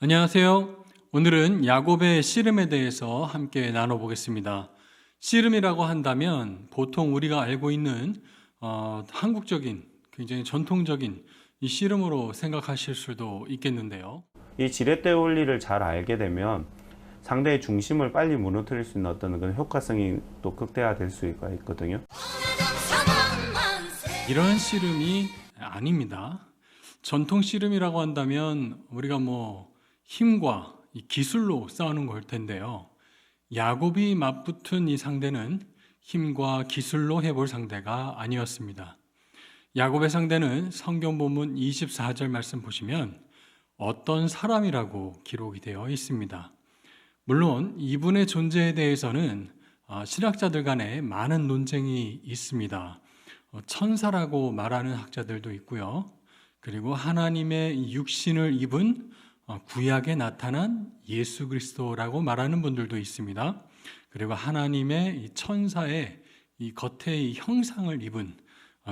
안녕하세요. 오늘은 야곱의 씨름에 대해서 함께 나눠보겠습니다. 씨름이라고 한다면 보통 우리가 알고 있는 한국적인 굉장히 전통적인 이 씨름으로 생각하실 수도 있겠는데요. 이 지렛대 원리를 잘 알게 되면 상대의 중심을 빨리 무너뜨릴 수 있는 어떤 그런 효과성이 또 극대화될 수가 있거든요. 이런 씨름이 아닙니다. 전통 씨름이라고 한다면 우리가 힘과 이 기술로 싸우는 걸 텐데요. 야곱이 맞붙은 이 상대는 힘과 기술로 해볼 상대가 아니었습니다. 야곱의 상대는 성경 본문 24절 말씀 보시면 어떤 사람이라고 기록이 되어 있습니다. 물론 이분의 존재에 대해서는 신학자들 간에 많은 논쟁이 있습니다. 천사라고 말하는 학자들도 있고요. 그리고 하나님의 육신을 입은 구약에 나타난 예수 그리스도라고 말하는 분들도 있습니다. 그리고 하나님의 이 천사의 이 겉의 형상을 입은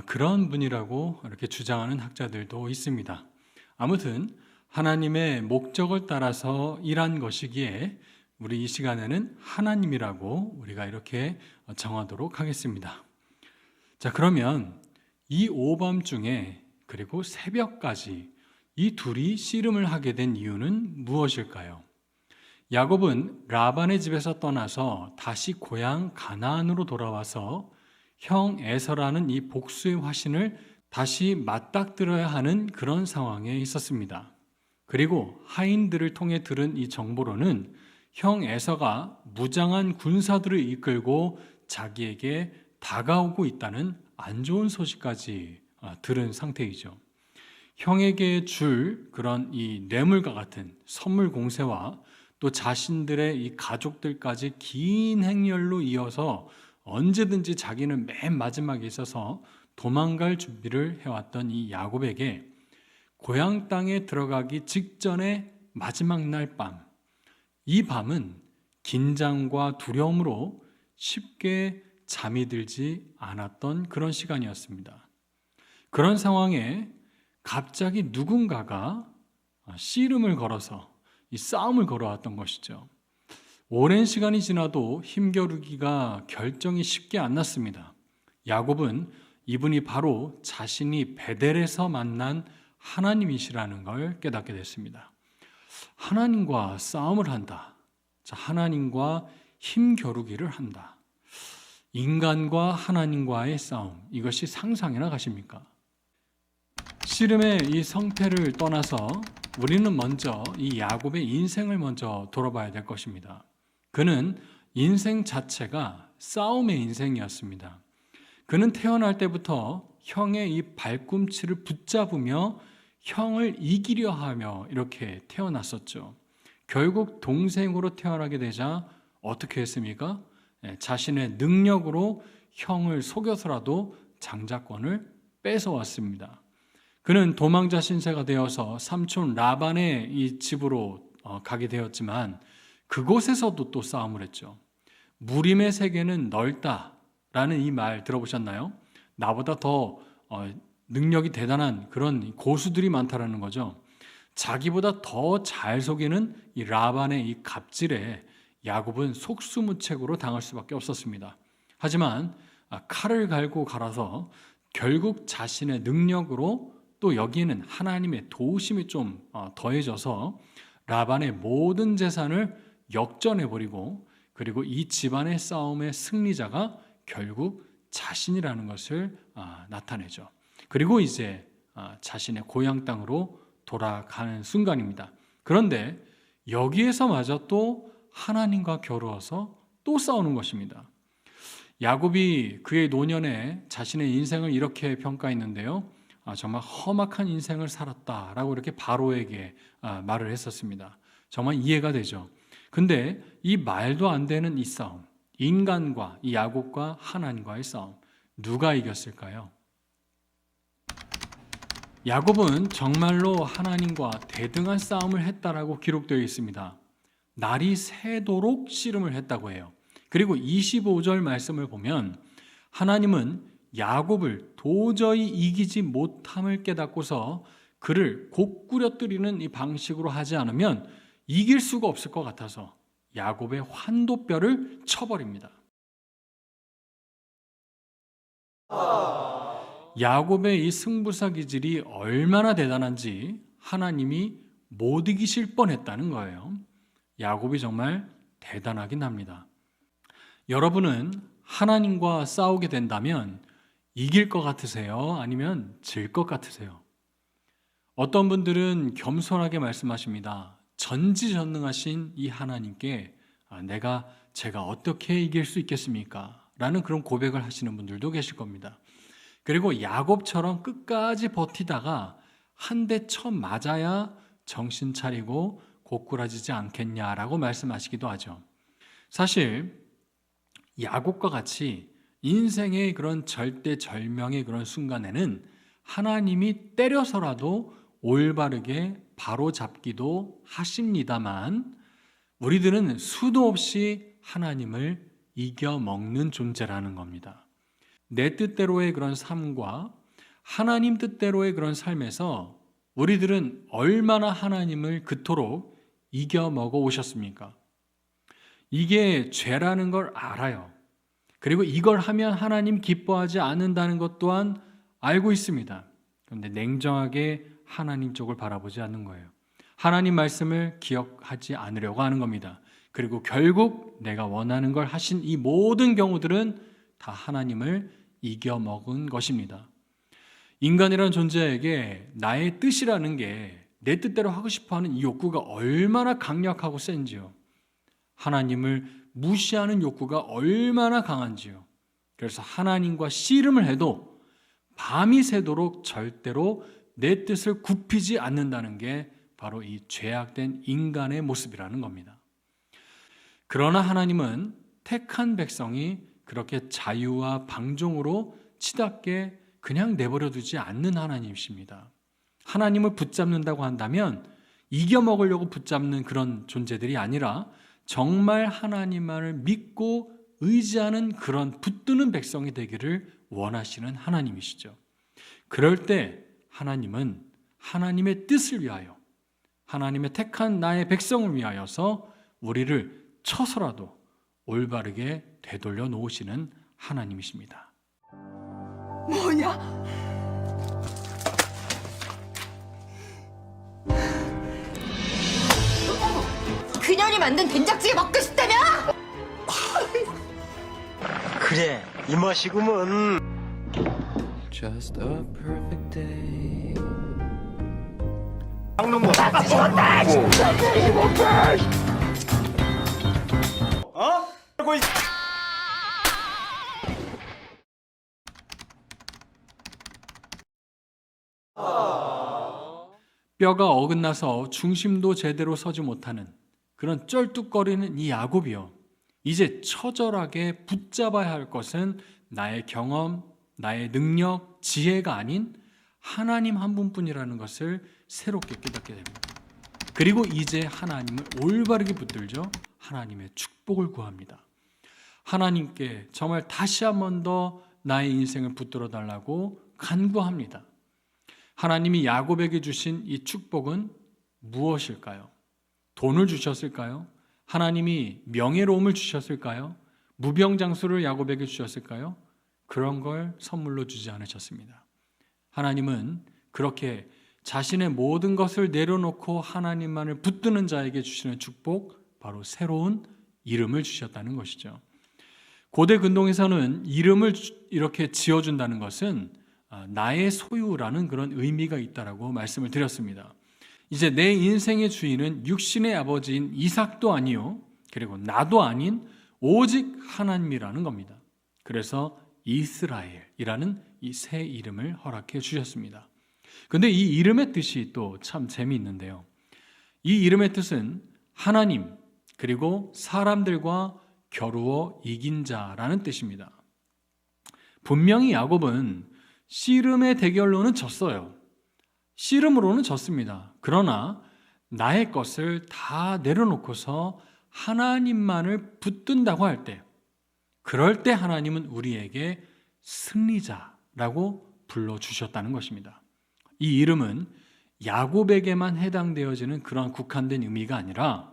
그런 분이라고 이렇게 주장하는 학자들도 있습니다. 아무튼 하나님의 목적을 따라서 일한 것이기에 우리 이 시간에는 하나님이라고 우리가 이렇게 정하도록 하겠습니다. 자, 그러면 이 오밤중에 그리고 새벽까지 이 둘이 씨름을 하게 된 이유는 무엇일까요? 야곱은 라반의 집에서 떠나서 다시 고향 가나안으로 돌아와서 형 에서라는 이 복수의 화신을 다시 맞닥뜨려야 하는 그런 상황에 있었습니다. 그리고 하인들을 통해 들은 이 정보로는 형 에서가 무장한 군사들을 이끌고 자기에게 다가오고 있다는 안 좋은 소식까지 들은 상태이죠. 형에게 줄 그런 이 뇌물과 같은 선물 공세와 또 자신들의 이 가족들까지 긴 행렬로 이어서 언제든지 자기는 맨 마지막에 있어서 도망갈 준비를 해왔던 이 야곱에게 고향 땅에 들어가기 직전의 마지막 날 밤, 이 밤은 긴장과 두려움으로 쉽게 잠이 들지 않았던 그런 시간이었습니다. 그런 상황에 갑자기 누군가가 씨름을 걸어서 이 싸움을 걸어왔던 것이죠. 오랜 시간이 지나도 힘겨루기가 결정이 쉽게 안 났습니다. 야곱은 이분이 바로 자신이 베델에서 만난 하나님이시라는 걸 깨닫게 됐습니다. 하나님과 싸움을 한다. 자, 하나님과 힘겨루기를 한다. 인간과 하나님과의 싸움, 이것이 상상이나 가십니까? 씨름의 이 성패를 떠나서 우리는 먼저 이 야곱의 인생을 먼저 돌아봐야 될 것입니다. 그는 인생 자체가 싸움의 인생이었습니다. 그는 태어날 때부터 형의 이 발꿈치를 붙잡으며 형을 이기려 하며 이렇게 태어났었죠. 결국 동생으로 태어나게 되자 어떻게 했습니까? 자신의 능력으로 형을 속여서라도 장자권을 뺏어왔습니다. 그는 도망자 신세가 되어서 삼촌 라반의 이 집으로 가게 되었지만 그곳에서도 또 싸움을 했죠. 무림의 세계는 넓다라는 이 말 들어보셨나요? 나보다 더 능력이 대단한 그런 고수들이 많다라는 거죠. 자기보다 더 잘 속이는 이 라반의 이 갑질에 야곱은 속수무책으로 당할 수밖에 없었습니다. 하지만 칼을 갈고 갈아서 결국 자신의 능력으로 또 여기에는 하나님의 도우심이 좀 더해져서 라반의 모든 재산을 역전해버리고 그리고 이 집안의 싸움의 승리자가 결국 자신이라는 것을 나타내죠. 그리고 이제 자신의 고향 땅으로 돌아가는 순간입니다. 그런데 여기에서마저 또 하나님과 겨루어서 또 싸우는 것입니다. 야곱이 그의 노년에 자신의 인생을 이렇게 평가했는데요. 정말 험악한 인생을 살았다라고 이렇게 바로에게 말을 했었습니다. 정말 이해가 되죠. 근데 이 말도 안 되는 이 싸움, 인간과 이 야곱과 하나님과의 싸움, 누가 이겼을까요? 야곱은 정말로 하나님과 대등한 싸움을 했다라고 기록되어 있습니다. 날이 새도록 씨름을 했다고 해요. 그리고 25절 말씀을 보면 하나님은 야곱을 도저히 이기지 못함을 깨닫고서 그를 고꾸려뜨리는 이 방식으로 하지 않으면 이길 수가 없을 것 같아서 야곱의 환도뼈를 쳐버립니다. 야곱의 이 승부사 기질이 얼마나 대단한지 하나님이 못 이기실 뻔했다는 거예요. 야곱이 정말 대단하긴 합니다. 여러분은 하나님과 싸우게 된다면 이길 것 같으세요? 아니면 질 것 같으세요? 어떤 분들은 겸손하게 말씀하십니다. 전지전능하신 이 하나님께 제가 어떻게 이길 수 있겠습니까? 라는 그런 고백을 하시는 분들도 계실 겁니다. 그리고 야곱처럼 끝까지 버티다가 한 대 쳐 맞아야 정신 차리고 고꾸라지지 않겠냐라고 말씀하시기도 하죠. 사실 야곱과 같이 인생의 그런 절대절명의 그런 순간에는 하나님이 때려서라도 올바르게 바로잡기도 하십니다만 우리들은 수도 없이 하나님을 이겨먹는 존재라는 겁니다. 내 뜻대로의 그런 삶과 하나님 뜻대로의 그런 삶에서 우리들은 얼마나 하나님을 그토록 이겨먹어 오셨습니까? 이게 죄라는 걸 알아요. 그리고 이걸 하면 하나님 기뻐하지 않는다는 것 또한 알고 있습니다. 그런데 냉정하게 하나님 쪽을 바라보지 않는 거예요. 하나님 말씀을 기억하지 않으려고 하는 겁니다. 그리고 결국 내가 원하는 걸 하신 이 모든 경우들은 다 하나님을 이겨먹은 것입니다. 인간이라는 존재에게 나의 뜻이라는 게 내 뜻대로 하고 싶어하는 이 욕구가 얼마나 강력하고 센지요. 하나님을 무시하는 욕구가 얼마나 강한지요. 그래서 하나님과 씨름을 해도 밤이 새도록 절대로 내 뜻을 굽히지 않는다는 게 바로 이 죄악된 인간의 모습이라는 겁니다. 그러나 하나님은 택한 백성이 그렇게 자유와 방종으로 치닫게 그냥 내버려 두지 않는 하나님이십니다. 하나님을 붙잡는다고 한다면 이겨먹으려고 붙잡는 그런 존재들이 아니라 정말 하나님만을 믿고 의지하는 그런 붙드는 백성이 되기를 원하시는 하나님이시죠. 그럴 때 하나님은 하나님의 뜻을 위하여 하나님의 택한 나의 백성을 위하여서 우리를 쳐서라도 올바르게 되돌려 놓으시는 하나님이십니다. 뭐야? 그년이 만든 된장찌개 먹고 싶다며? 그래 이 맛이구먼. Just a perfect day. 뼈가 어긋나서 중심도 제대로 서지 못하는 그런 쩔뚝거리는 이 야곱이요. 이제 처절하게 붙잡아야 할 것은 나의 경험, 나의 능력, 지혜가 아닌 하나님 한 분뿐이라는 것을 새롭게 깨닫게 됩니다. 그리고 이제 하나님을 올바르게 붙들죠. 하나님의 축복을 구합니다. 하나님께 정말 다시 한 번 더 나의 인생을 붙들어 달라고 간구합니다. 하나님이 야곱에게 주신 이 축복은 무엇일까요? 돈을 주셨을까요? 하나님이 명예로움을 주셨을까요? 무병장수를 야곱에게 주셨을까요? 그런 걸 선물로 주지 않으셨습니다. 하나님은 그렇게 자신의 모든 것을 내려놓고 하나님만을 붙드는 자에게 주시는 축복, 바로 새로운 이름을 주셨다는 것이죠. 고대 근동에서는 이름을 이렇게 지어준다는 것은 나의 소유라는 그런 의미가 있다라고 말씀을 드렸습니다. 이제 내 인생의 주인은 육신의 아버지인 이삭도 아니요, 그리고 나도 아닌 오직 하나님이라는 겁니다. 그래서 이스라엘이라는 이 새 이름을 허락해 주셨습니다. 그런데 이 이름의 뜻이 또 참 재미있는데요. 이 이름의 뜻은 하나님 그리고 사람들과 겨루어 이긴 자라는 뜻입니다. 분명히 야곱은 씨름의 대결로는 졌어요. 씨름으로는 졌습니다. 그러나 나의 것을 다 내려놓고서 하나님만을 붙든다고 할 때, 그럴 때 하나님은 우리에게 승리자라고 불러주셨다는 것입니다. 이 이름은 야곱에게만 해당되어지는 그런 국한된 의미가 아니라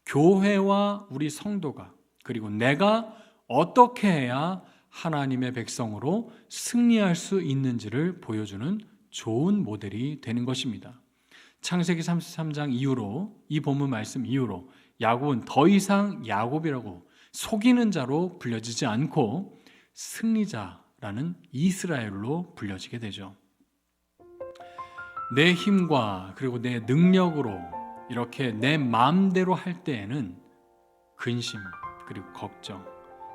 교회와 우리 성도가 그리고 내가 어떻게 해야 하나님의 백성으로 승리할 수 있는지를 보여주는 좋은 모델이 되는 것입니다. 창세기 33장 이후로 이 본문 말씀 이후로 야곱은 더 이상 야곱이라고 속이는 자로 불려지지 않고 승리자라는 이스라엘로 불려지게 되죠. 내 힘과 그리고 내 능력으로 이렇게 내 마음대로 할 때에는 근심 그리고 걱정,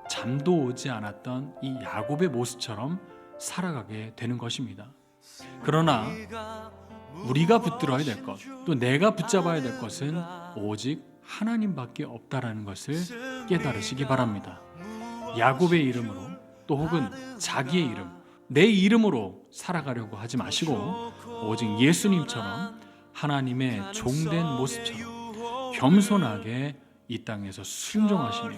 잠도 오지 않았던 이 야곱의 모습처럼 살아가게 되는 것입니다. 그러나 우리가 붙들어야 될 것, 또 내가 붙잡아야 될 것은 오직 하나님밖에 없다라는 것을 깨달으시기 바랍니다. 야곱의 이름으로 또 혹은 자기의 이름, 내 이름으로 살아가려고 하지 마시고 오직 예수님처럼 하나님의 종된 모습처럼 겸손하게 이 땅에서 순종하시며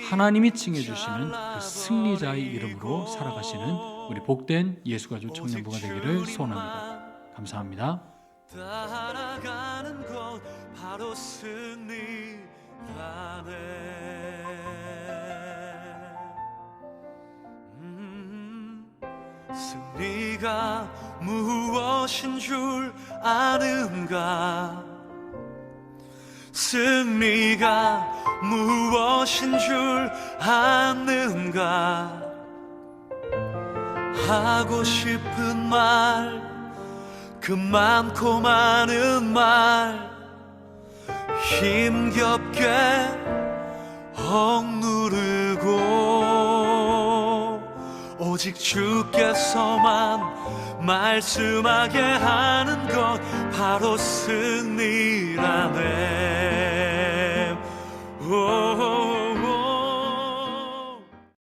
하나님이 칭해주시는 그 승리자의 이름으로 살아가시는 우리 복된 예수가족 청년부가 되기를 소원합니다. 감사합니다. 따라가는 것 바로 승리라네. 승리가 무엇인 줄 아는가? 승리가 무엇인 줄 아는가? 하고 싶은 말 그 많고 많은 말 힘겹게 억누르고 오직 주께서만 말씀하게 하는 것 바로 승리라네.